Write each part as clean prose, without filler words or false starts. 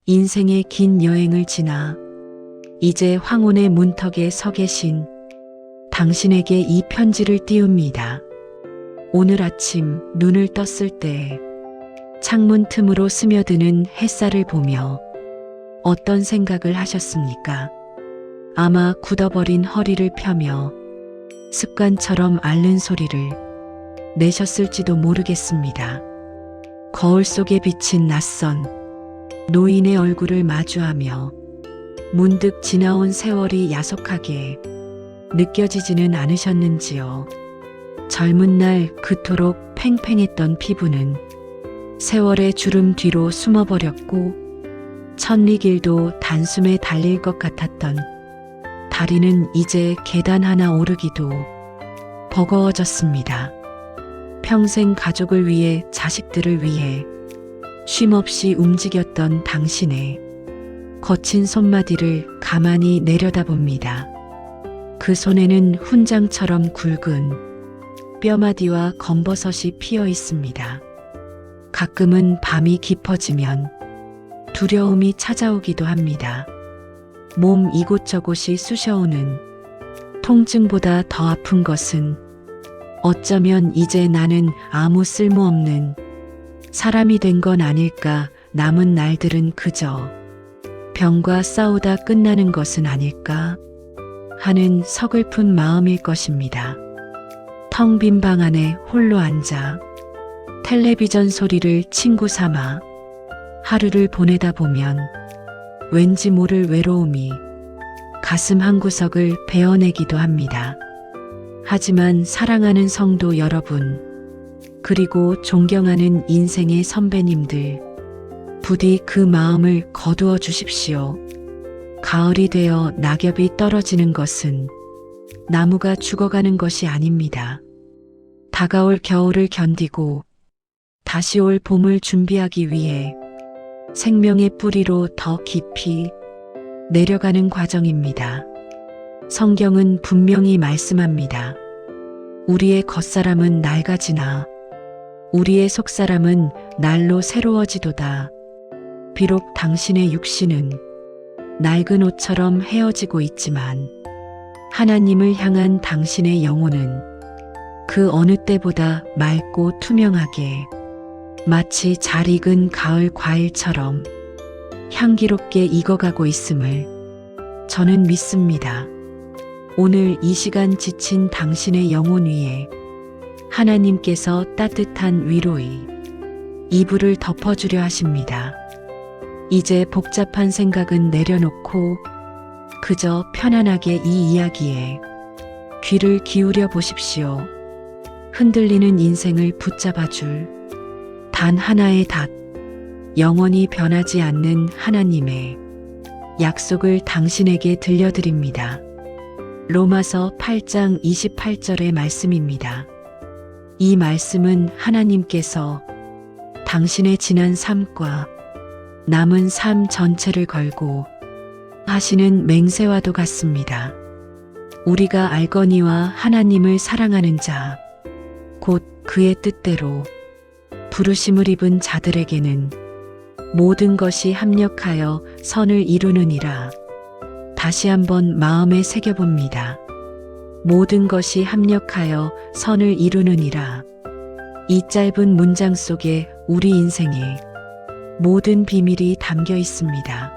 인생의 긴 여행을 지나 이제 황혼의 문턱에 서 계신 당신에게 이 편지를 띄웁니다. 오늘 아침 눈을 떴을 때 창문 틈으로 스며드는 햇살을 보며 어떤 생각을 하셨습니까? 아마 굳어버린 허리를 펴며 습관처럼 앓는 소리를 내셨을지도 모르겠습니다. 거울 속에 비친 낯선 노인의 얼굴을 마주하며 문득 지나온 세월이 야속하게 느껴지지는 않으셨는지요. 젊은 날 그토록 팽팽했던 피부는 세월의 주름 뒤로 숨어버렸고 천리길도 단숨에 달릴 것 같았던 다리는 이제 계단 하나 오르기도 버거워졌습니다. 평생 가족을 위해 자식들을 위해 쉼없이 움직였던 당신의 거친 손마디를 가만히 내려다봅니다. 그 손에는 훈장처럼 굵은 뼈마디와 검버섯이 피어 있습니다. 가끔은 밤이 깊어지면 두려움이 찾아오기도 합니다. 몸 이곳저곳이 쑤셔오는 통증보다 더 아픈 것은 어쩌면 이제 나는 아무 쓸모없는 사람이 된 건 아닐까, 남은 날들은 그저 병과 싸우다 끝나는 것은 아닐까 하는 서글픈 마음일 것입니다. 텅 빈 방 안에 홀로 앉아 텔레비전 소리를 친구 삼아 하루를 보내다 보면 왠지 모를 외로움이 가슴 한구석을 베어내기도 합니다. 하지만 사랑하는 성도 여러분, 그리고 존경하는 인생의 선배님들, 부디 그 마음을 거두어 주십시오. 가을이 되어 낙엽이 떨어지는 것은 나무가 죽어가는 것이 아닙니다. 다가올 겨울을 견디고 다시 올 봄을 준비하기 위해 생명의 뿌리로 더 깊이 내려가는 과정입니다. 성경은 분명히 말씀합니다. 우리의 겉사람은 낡아지나 우리의 속사람은 날로 새로워지도다. 비록 당신의 육신은 낡은 옷처럼 헤어지고 있지만 하나님을 향한 당신의 영혼은 그 어느 때보다 맑고 투명하게 마치 잘 익은 가을 과일처럼 향기롭게 익어가고 있음을 저는 믿습니다. 오늘 이 시간 지친 당신의 영혼 위에 하나님께서 따뜻한 위로의 이불을 덮어주려 하십니다. 이제 복잡한 생각은 내려놓고 그저 편안하게 이 이야기에 귀를 기울여 보십시오. 흔들리는 인생을 붙잡아줄 단 하나의 닷, 영원히 변하지 않는 하나님의 약속을 당신에게 들려드립니다. 로마서 8장 28절의 말씀입니다. 이 말씀은 하나님께서 당신의 지난 삶과 남은 삶 전체를 걸고 하시는 맹세와도 같습니다. 우리가 알거니와 하나님을 사랑하는 자, 곧 그의 뜻대로 부르심을 입은 자들에게는 모든 것이 합력하여 선을 이루느니라. 다시 한번 마음에 새겨봅니다. 모든 것이 합력하여 선을 이루느니라. 이 짧은 문장 속에 우리 인생의 모든 비밀이 담겨 있습니다.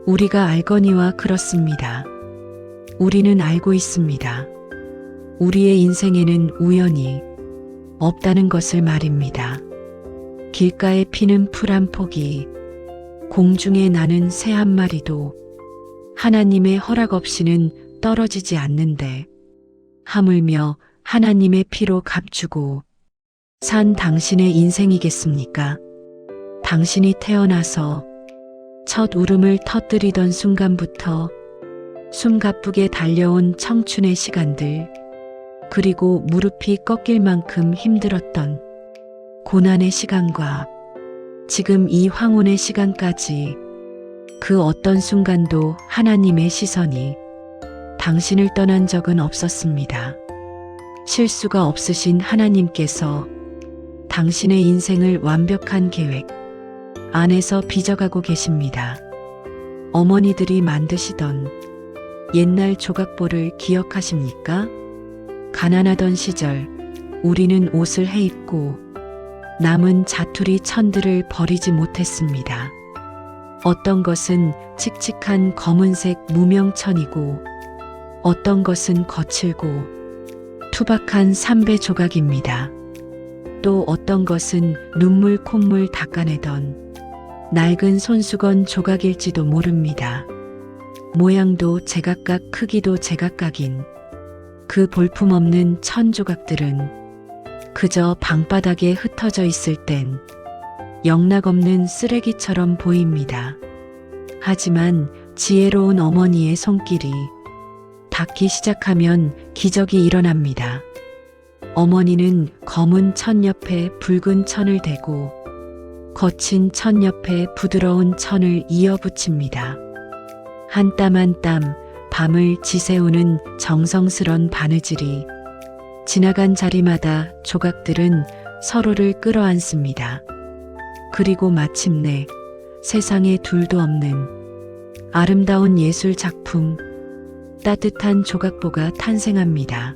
우리가 알거니와 그렇습니다. 우리는 알고 있습니다. 우리의 인생에는 우연이 없다는 것을 말입니다. 길가에 피는 풀 한 폭이, 공중에 나는 새 한 마리도 하나님의 허락 없이는 떨어지지 않는데 하물며 하나님의 피로 값주고 산 당신의 인생이겠습니까? 당신이 태어나서 첫 울음을 터뜨리던 순간부터 숨가쁘게 달려온 청춘의 시간들, 그리고 무릎이 꺾일 만큼 힘들었던 고난의 시간과 지금 이 황혼의 시간까지 그 어떤 순간도 하나님의 시선이 당신을 떠난 적은 없었습니다. 실수가 없으신 하나님께서 당신의 인생을 완벽한 계획, 안에서 빚어가고 계십니다. 어머니들이 만드시던 옛날 조각보를 기억하십니까? 가난하던 시절 우리는 옷을 해입고 남은 자투리 천들을 버리지 못했습니다. 어떤 것은 칙칙한 검은색 무명천이고 어떤 것은 거칠고 투박한 삼배 조각입니다. 또 어떤 것은 눈물 콧물 닦아내던 낡은 손수건 조각일지도 모릅니다. 모양도 제각각 크기도 제각각인 그 볼품없는 천 조각들은 그저 방바닥에 흩어져 있을 땐 영락없는 쓰레기처럼 보입니다. 하지만 지혜로운 어머니의 손길이 닿기 시작하면 기적이 일어납니다. 어머니는 검은 천 옆에 붉은 천을 대고 거친 천 옆에 부드러운 천을 이어 붙입니다. 한 땀 한 땀 밤을 지새우는 정성스런 바느질이 지나간 자리마다 조각들은 서로를 끌어안습니다. 그리고 마침내 세상에 둘도 없는 아름다운 예술 작품, 따뜻한 조각보가 탄생합니다.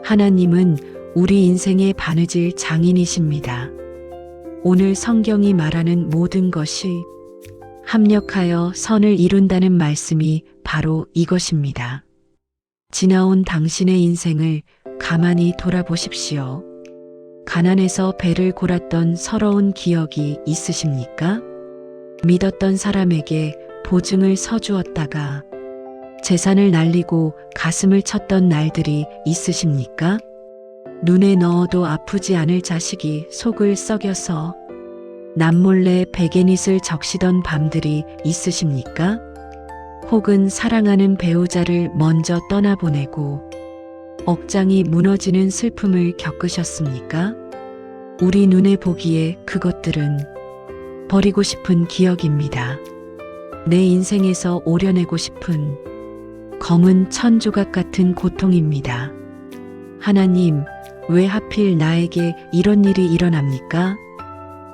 하나님은 우리 인생의 바느질 장인이십니다. 오늘 성경이 말하는 모든 것이 합력하여 선을 이룬다는 말씀이 바로 이것입니다. 지나온 당신의 인생을 가만히 돌아보십시오. 가난해서 배를 골았던 서러운 기억이 있으십니까? 믿었던 사람에게 보증을 서주었다가 재산을 날리고 가슴을 쳤던 날들이 있으십니까? 눈에 넣어도 아프지 않을 자식이 속을 썩여서 남몰래 베갯잇을 적시던 밤들이 있으십니까? 혹은 사랑하는 배우자를 먼저 떠나보내고 억장이 무너지는 슬픔을 겪으셨습니까? 우리 눈에 보기에 그것들은 버리고 싶은 기억입니다. 내 인생에서 오려내고 싶은 검은 천 조각 같은 고통입니다. 하나님, 왜 하필 나에게 이런 일이 일어납니까?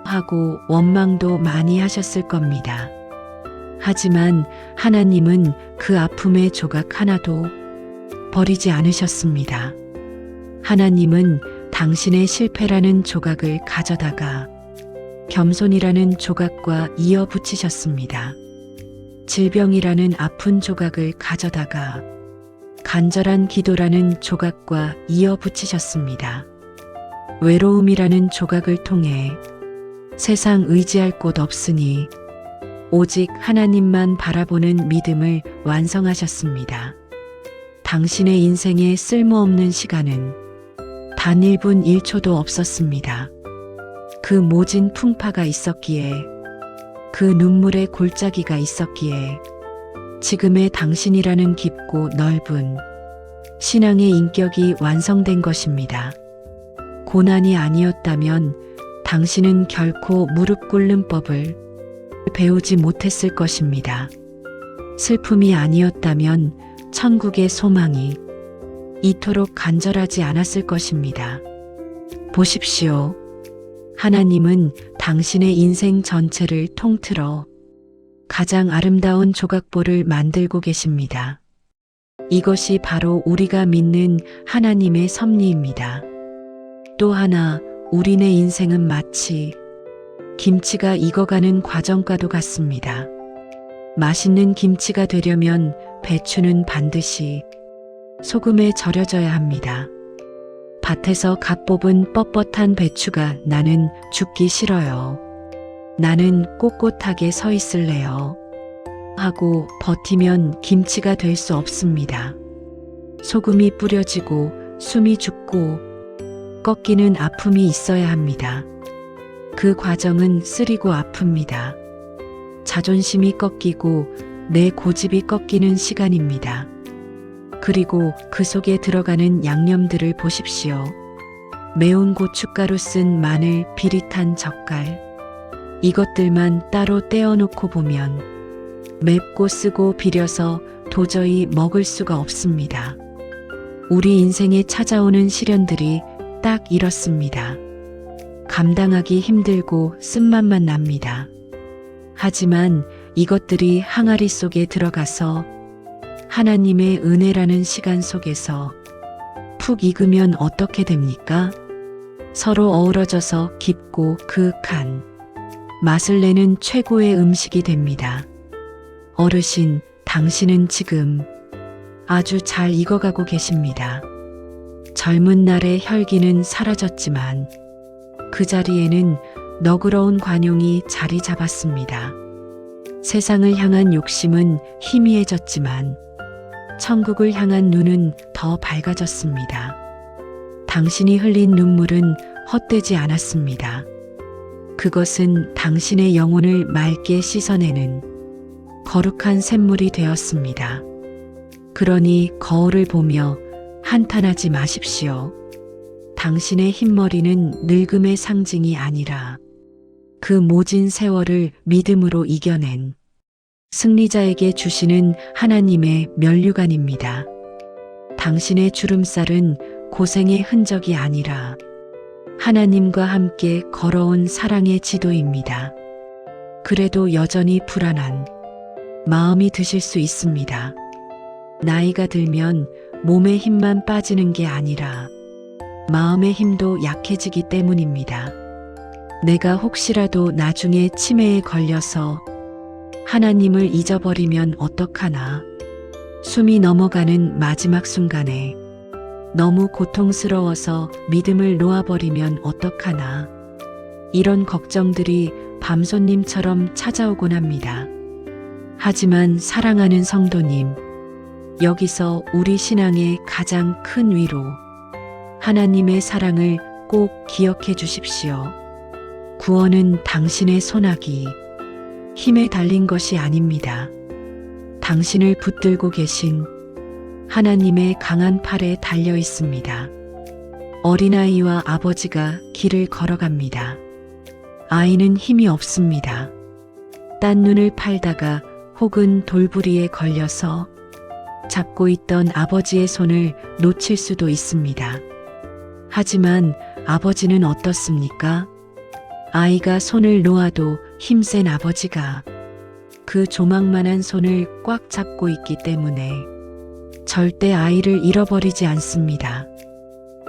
하고 원망도 많이 하셨을 겁니다. 하지만 하나님은 그 아픔의 조각 하나도 버리지 않으셨습니다. 하나님은 당신의 실패라는 조각을 가져다가 겸손이라는 조각과 이어 붙이셨습니다. 질병이라는 아픈 조각을 가져다가 간절한 기도라는 조각과 이어 붙이셨습니다. 외로움이라는 조각을 통해 세상 의지할 곳 없으니 오직 하나님만 바라보는 믿음을 완성하셨습니다. 당신의 인생에 쓸모없는 시간은 단 1분 1초도 없었습니다. 그 모진 풍파가 있었기에, 그 눈물의 골짜기가 있었기에 지금의 당신이라는 깊고 넓은 신앙의 인격이 완성된 것입니다. 고난이 아니었다면 당신은 결코 무릎 꿇는 법을 배우지 못했을 것입니다. 슬픔이 아니었다면 천국의 소망이 이토록 간절하지 않았을 것입니다. 보십시오. 하나님은 당신의 인생 전체를 통틀어 가장 아름다운 조각보를 만들고 계십니다. 이것이 바로 우리가 믿는 하나님의 섭리입니다. 또 하나, 우리네 인생은 마치 김치가 익어가는 과정과도 같습니다. 맛있는 김치가 되려면 배추는 반드시 소금에 절여져야 합니다. 밭에서 갓 뽑은 뻣뻣한 배추가 나는 죽기 싫어요. 나는 꼿꼿하게 서 있을래요. 하고 버티면 김치가 될 수 없습니다. 소금이 뿌려지고 숨이 죽고 꺾이는 아픔이 있어야 합니다. 그 과정은 쓰리고 아픕니다. 자존심이 꺾이고 내 고집이 꺾이는 시간입니다. 그리고 그 속에 들어가는 양념들을 보십시오. 매운 고춧가루 쓴 마늘, 비릿한 젓갈. 이것들만 따로 떼어놓고 보면 맵고 쓰고 비려서 도저히 먹을 수가 없습니다. 우리 인생에 찾아오는 시련들이 딱 이렇습니다. 감당하기 힘들고 쓴맛만 납니다. 하지만 이것들이 항아리 속에 들어가서 하나님의 은혜라는 시간 속에서 푹 익으면 어떻게 됩니까? 서로 어우러져서 깊고 그윽한 맛을 내는 최고의 음식이 됩니다. 어르신, 당신은 지금 아주 잘 익어가고 계십니다. 젊은 날의 혈기는 사라졌지만 그 자리에는 너그러운 관용이 자리 잡았습니다. 세상을 향한 욕심은 희미해졌지만 천국을 향한 눈은 더 밝아졌습니다. 당신이 흘린 눈물은 헛되지 않았습니다. 그것은 당신의 영혼을 맑게 씻어내는 거룩한 샘물이 되었습니다. 그러니 거울을 보며 한탄하지 마십시오. 당신의 흰머리는 늙음의 상징이 아니라 그 모진 세월을 믿음으로 이겨낸 승리자에게 주시는 하나님의 면류관입니다. 당신의 주름살은 고생의 흔적이 아니라 하나님과 함께 걸어온 사랑의 지도입니다. 그래도 여전히 불안한 마음이 드실 수 있습니다. 나이가 들면 몸의 힘만 빠지는 게 아니라 마음의 힘도 약해지기 때문입니다. 내가 혹시라도 나중에 치매에 걸려서 하나님을 잊어버리면 어떡하나. 숨이 넘어가는 마지막 순간에 너무 고통스러워서 믿음을 놓아버리면 어떡하나. 이런 걱정들이 밤손님처럼 찾아오곤 합니다. 하지만 사랑하는 성도님, 여기서 우리 신앙의 가장 큰 위로, 하나님의 사랑을 꼭 기억해 주십시오. 구원은 당신의 소나기, 힘에 달린 것이 아닙니다. 당신을 붙들고 계신 하나님의 강한 팔에 달려 있습니다. 어린아이와 아버지가 길을 걸어갑니다. 아이는 힘이 없습니다. 딴 눈을 팔다가 혹은 돌부리에 걸려서 잡고 있던 아버지의 손을 놓칠 수도 있습니다. 하지만 아버지는 어떻습니까? 아이가 손을 놓아도 힘센 아버지가 그 조망만한 손을 꽉 잡고 있기 때문에 절대 아이를 잃어버리지 않습니다.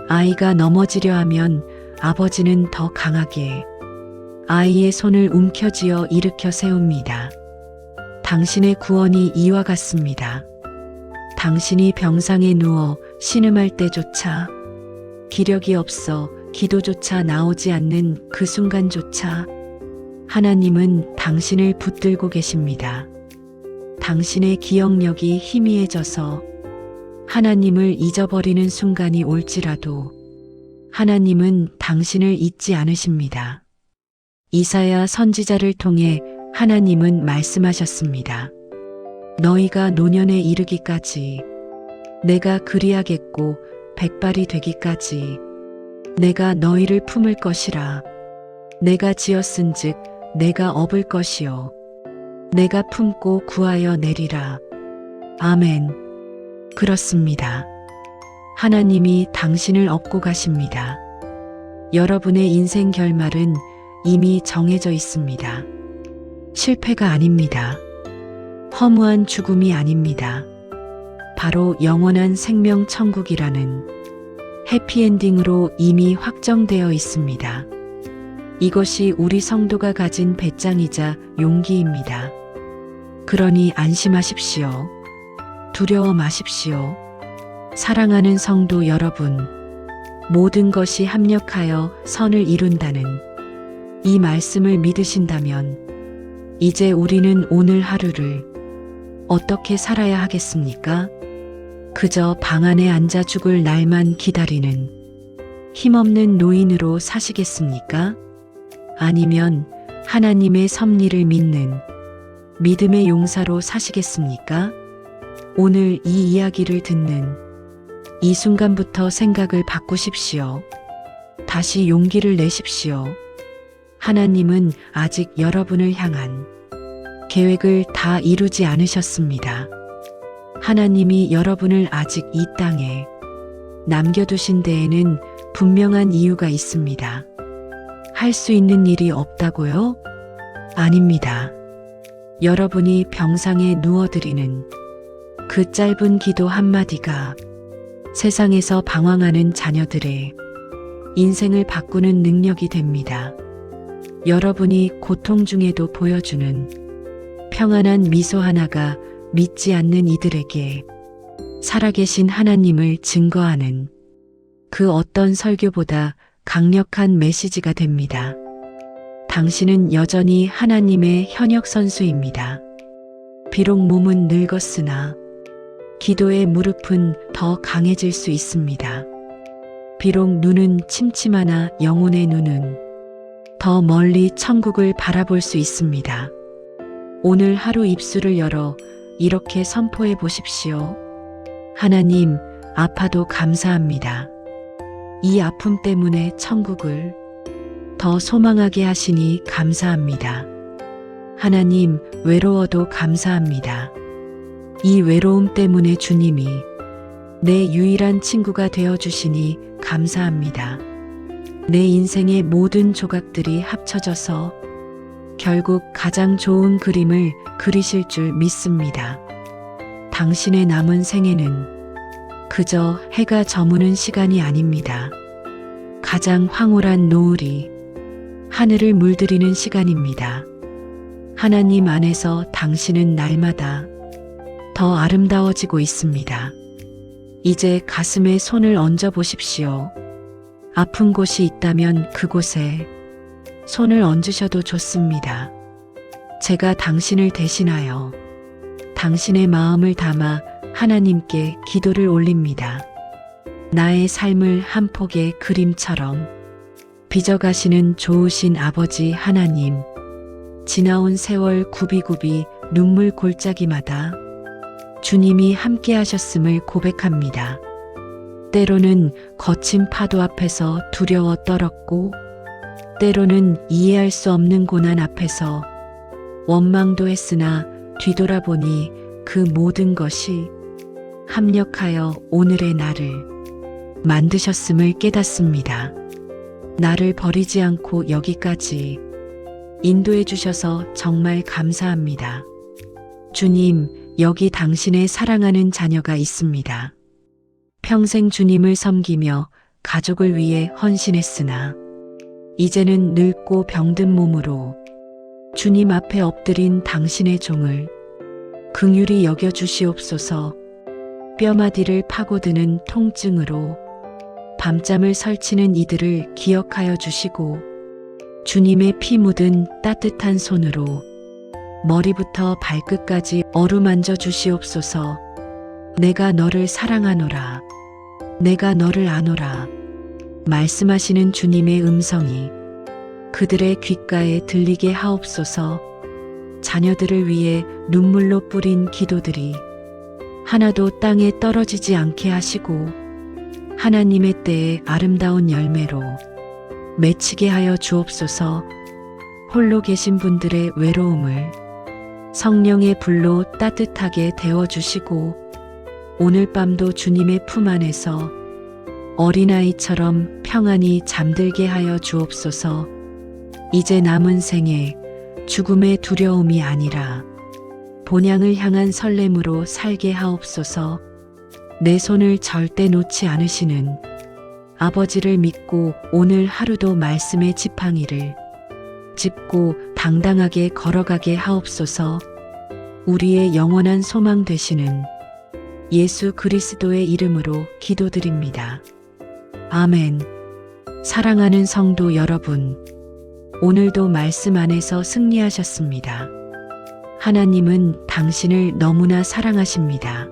아이가 넘어지려 하면 아버지는 더 강하게 아이의 손을 움켜쥐어 일으켜 세웁니다. 당신의 구원이 이와 같습니다. 당신이 병상에 누워 신음할 때조차, 기력이 없어 기도조차 나오지 않는 그 순간조차 하나님은 당신을 붙들고 계십니다. 당신의 기억력이 희미해져서 하나님을 잊어버리는 순간이 올지라도 하나님은 당신을 잊지 않으십니다. 이사야 선지자를 통해 하나님은 말씀하셨습니다. 너희가 노년에 이르기까지 내가 그리하겠고 백발이 되기까지 내가 너희를 품을 것이라. 내가 지었은즉 내가 업을 것이요 내가 품고 구하여 내리라. 아멘. 그렇습니다. 하나님이 당신을 업고 가십니다. 여러분의 인생 결말은 이미 정해져 있습니다. 실패가 아닙니다. 허무한 죽음이 아닙니다. 바로 영원한 생명 천국이라는 해피엔딩으로 이미 확정되어 있습니다. 이것이 우리 성도가 가진 배짱이자 용기입니다. 그러니 안심하십시오. 두려워 마십시오. 사랑하는 성도 여러분, 모든 것이 합력하여 선을 이룬다는 이 말씀을 믿으신다면 이제 우리는 오늘 하루를 어떻게 살아야 하겠습니까? 그저 방 안에 앉아 죽을 날만 기다리는 힘없는 노인으로 사시겠습니까? 아니면 하나님의 섭리를 믿는 믿음의 용사로 사시겠습니까? 오늘 이 이야기를 듣는 이 순간부터 생각을 바꾸십시오. 다시 용기를 내십시오. 하나님은 아직 여러분을 향한 계획을 다 이루지 않으셨습니다. 하나님이 여러분을 아직 이 땅에 남겨두신 데에는 분명한 이유가 있습니다. 할 수 있는 일이 없다고요? 아닙니다. 여러분이 병상에 누워드리는 그 짧은 기도 한마디가 세상에서 방황하는 자녀들의 인생을 바꾸는 능력이 됩니다. 여러분이 고통 중에도 보여주는 평안한 미소 하나가 믿지 않는 이들에게 살아계신 하나님을 증거하는 그 어떤 설교보다 강력한 메시지가 됩니다. 당신은 여전히 하나님의 현역 선수입니다. 비록 몸은 늙었으나 기도의 무릎은 더 강해질 수 있습니다. 비록 눈은 침침하나 영혼의 눈은 더 멀리 천국을 바라볼 수 있습니다. 오늘 하루 입술을 열어 이렇게 선포해 보십시오. 하나님, 아파도 감사합니다. 이 아픔 때문에 천국을 더 소망하게 하시니 감사합니다. 하나님, 외로워도 감사합니다. 이 외로움 때문에 주님이 내 유일한 친구가 되어주시니 감사합니다. 내 인생의 모든 조각들이 합쳐져서 결국 가장 좋은 그림을 그리실 줄 믿습니다. 당신의 남은 생애는 그저 해가 저무는 시간이 아닙니다. 가장 황홀한 노을이 하늘을 물들이는 시간입니다. 하나님 안에서 당신은 날마다 더 아름다워지고 있습니다. 이제 가슴에 손을 얹어 보십시오. 아픈 곳이 있다면 그곳에 손을 얹으셔도 좋습니다. 제가 당신을 대신하여 당신의 마음을 담아 하나님께 기도를 올립니다. 나의 삶을 한 폭의 그림처럼 빚어가시는 좋으신 아버지 하나님, 지나온 세월 굽이굽이 눈물 골짜기마다 주님이 함께 하셨음을 고백합니다. 때로는 거친 파도 앞에서 두려워 떨었고, 때로는 이해할 수 없는 고난 앞에서 원망도 했으나 뒤돌아보니 그 모든 것이 합력하여 오늘의 나를 만드셨음을 깨닫습니다. 나를 버리지 않고 여기까지 인도해 주셔서 정말 감사합니다. 주님, 여기 당신의 사랑하는 자녀가 있습니다. 평생 주님을 섬기며 가족을 위해 헌신했으나 이제는 늙고 병든 몸으로 주님 앞에 엎드린 당신의 종을 긍휼히 여겨 주시옵소서. 뼈마디를 파고드는 통증으로 밤잠을 설치는 이들을 기억하여 주시고 주님의 피 묻은 따뜻한 손으로 머리부터 발끝까지 어루만져 주시옵소서. 내가 너를 사랑하노라. 내가 너를 아노라. 말씀하시는 주님의 음성이 그들의 귓가에 들리게 하옵소서. 자녀들을 위해 눈물로 뿌린 기도들이 하나도 땅에 떨어지지 않게 하시고 하나님의 때에 아름다운 열매로 맺히게 하여 주옵소서. 홀로 계신 분들의 외로움을 성령의 불로 따뜻하게 데워주시고 오늘 밤도 주님의 품 안에서 어린아이처럼 평안히 잠들게 하여 주옵소서. 이제 남은 생에 죽음의 두려움이 아니라 본향을 향한 설렘으로 살게 하옵소서. 내 손을 절대 놓지 않으시는 아버지를 믿고 오늘 하루도 말씀의 지팡이를 짚고 당당하게 걸어가게 하옵소서. 우리의 영원한 소망 되시는 예수 그리스도의 이름으로 기도드립니다. 아멘. 사랑하는 성도 여러분, 오늘도 말씀 안에서 승리하셨습니다. 하나님은 당신을 너무나 사랑하십니다.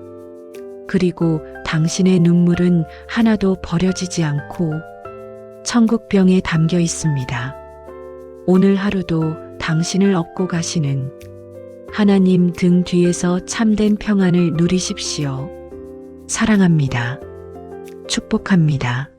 그리고 당신의 눈물은 하나도 버려지지 않고 천국병에 담겨 있습니다. 오늘 하루도 당신을 업고 가시는 하나님 등 뒤에서 참된 평안을 누리십시오. 사랑합니다. 축복합니다.